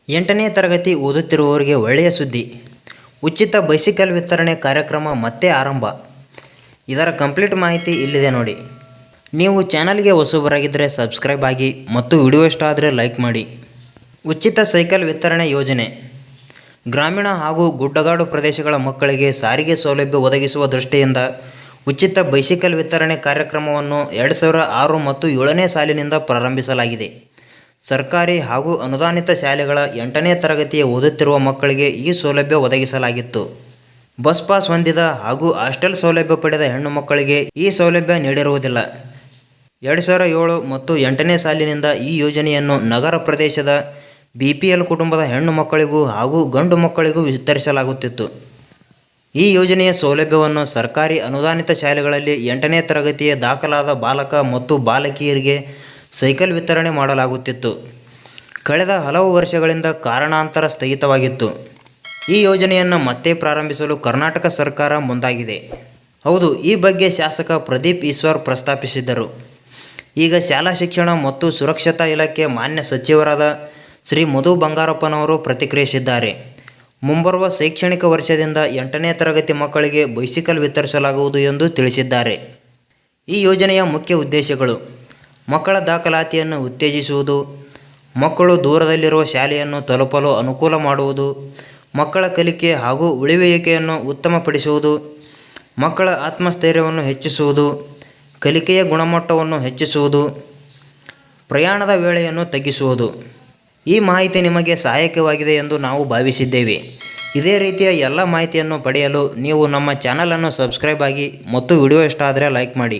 8ನೇ ತರಗತಿ ಓದುತ್ತಿರುವವರಿಗೆ ಒಳ್ಳೆಯ ಸುದ್ದಿ. ಉಚಿತ ಬೈಸಿಕಲ್ ವಿತರಣೆ ಕಾರ್ಯಕ್ರಮ ಮತ್ತೆ ಆರಂಭ. ಇದರ ಕಂಪ್ಲೀಟ್ ಮಾಹಿತಿ ಇಲ್ಲಿದೆ ನೋಡಿ. ನೀವು ಚಾನಲ್ಗೆ ಹೊಸಬರಾಗಿದ್ದರೆ ಸಬ್ಸ್ಕ್ರೈಬ್ ಆಗಿ ಮತ್ತು ವಿಡಿಯೋ ಇಷ್ಟ ಆದರೆ ಲೈಕ್ ಮಾಡಿ. ಉಚಿತ ಸೈಕಲ್ ವಿತರಣೆ ಯೋಜನೆ ಗ್ರಾಮೀಣ ಹಾಗೂ ಗುಡ್ಡಗಾಡು ಪ್ರದೇಶಗಳ ಮಕ್ಕಳಿಗೆ ಸಾರಿಗೆ ಸೌಲಭ್ಯ ಒದಗಿಸುವ ದೃಷ್ಟಿಯಿಂದ ಉಚಿತ ಬೈಸಿಕಲ್ ವಿತರಣೆ ಕಾರ್ಯಕ್ರಮವನ್ನು 2006 ಮತ್ತು 7ನೇ ಸಾಲಿನಿಂದ ಪ್ರಾರಂಭಿಸಲಾಗಿದೆ. ಸರ್ಕಾರಿ ಹಾಗೂ ಅನುದಾನಿತ ಶಾಲೆಗಳ 8ನೇ ತರಗತಿಯ ಓದುತ್ತಿರುವ ಮಕ್ಕಳಿಗೆ ಈ ಸೌಲಭ್ಯ ಒದಗಿಸಲಾಗಿತ್ತು. ಬಸ್ ಪಾಸ್ ಹೊಂದಿದ ಹಾಗೂ ಹಾಸ್ಟೆಲ್ ಸೌಲಭ್ಯ ಪಡೆದ ಹೆಣ್ಣು ಮಕ್ಕಳಿಗೆ ಈ ಸೌಲಭ್ಯ ನೀಡಿರುವುದಿಲ್ಲ. 2007 ಮತ್ತು 8ನೇ ಸಾಲಿನಿಂದ ಈ ಯೋಜನೆಯನ್ನು ನಗರ ಪ್ರದೇಶದ BPL ಕುಟುಂಬದ ಹೆಣ್ಣು ಮಕ್ಕಳಿಗೂ ಹಾಗೂ ಗಂಡು ಮಕ್ಕಳಿಗೂ ವಿತರಿಸಲಾಗುತ್ತಿತ್ತು. ಈ ಯೋಜನೆಯ ಸೌಲಭ್ಯವನ್ನು ಸರ್ಕಾರಿ ಅನುದಾನಿತ ಶಾಲೆಗಳಲ್ಲಿ 8ನೇ ತರಗತಿಯ ದಾಖಲಾದ ಬಾಲಕ ಮತ್ತು ಬಾಲಕಿಯರಿಗೆ ಸೈಕಲ್ ವಿತರಣೆ ಮಾಡಲಾಗುತ್ತಿತ್ತು. ಕಳೆದ ಹಲವು ವರ್ಷಗಳಿಂದ ಕಾರಣಾಂತರ ಸ್ಥಗಿತವಾಗಿತ್ತು. ಈ ಯೋಜನೆಯನ್ನು ಮತ್ತೆ ಪ್ರಾರಂಭಿಸಲು ಕರ್ನಾಟಕ ಸರ್ಕಾರ ಮುಂದಾಗಿದೆ. ಹೌದು, ಈ ಬಗ್ಗೆ ಶಾಸಕ ಪ್ರದೀಪ್ ಈಶ್ವರ್ ಪ್ರಸ್ತಾಪಿಸಿದ್ದರು. ಈಗ ಶಾಲಾ ಶಿಕ್ಷಣ ಮತ್ತು ಸುರಕ್ಷತಾ ಇಲಾಖೆ ಮಾನ್ಯ ಸಚಿವರಾದ ಶ್ರೀ ಮಧು ಬಂಗಾರಪ್ಪನವರು ಪ್ರತಿಕ್ರಿಯಿಸಿದ್ದಾರೆ. ಮುಂಬರುವ ಶೈಕ್ಷಣಿಕ ವರ್ಷದಿಂದ 8ನೇ ತರಗತಿ ಮಕ್ಕಳಿಗೆ ಬೈಸಿಕಲ್ ವಿತರಿಸಲಾಗುವುದು ಎಂದು ತಿಳಿಸಿದ್ದಾರೆ. ಈ ಯೋಜನೆಯ ಮುಖ್ಯ ಉದ್ದೇಶಗಳು: ಮಕ್ಕಳ ದಾಖಲಾತಿಯನ್ನು ಉತ್ತೇಜಿಸುವುದು, ಮಕ್ಕಳು ದೂರದಲ್ಲಿರುವ ಶಾಲೆಯನ್ನು ತಲುಪಲು ಅನುಕೂಲ ಮಾಡುವುದು, ಮಕ್ಕಳ ಕಲಿಕೆ ಹಾಗೂ ಉಳಿಯುವಿಕೆಯನ್ನು ಉತ್ತಮಪಡಿಸುವುದು, ಮಕ್ಕಳ ಆತ್ಮಸ್ಥೈರ್ಯವನ್ನು ಹೆಚ್ಚಿಸುವುದು, ಕಲಿಕೆಯ ಗುಣಮಟ್ಟವನ್ನು ಹೆಚ್ಚಿಸುವುದು, ಪ್ರಯಾಣದ ವೇಳೆಯನ್ನು ತಗ್ಗಿಸುವುದು. ಈ ಮಾಹಿತಿ ನಿಮಗೆ ಸಹಾಯಕವಾಗಿದೆ ಎಂದು ನಾವು ಭಾವಿಸಿದ್ದೇವೆ. ಇದೇ ರೀತಿಯ ಎಲ್ಲ ಮಾಹಿತಿಯನ್ನು ಪಡೆಯಲು ನೀವು ನಮ್ಮ ಚಾನಲನ್ನು ಸಬ್ಸ್ಕ್ರೈಬ್ ಆಗಿ ಮತ್ತು ವಿಡಿಯೋ ಇಷ್ಟ ಆದರೆ ಲೈಕ್ ಮಾಡಿ.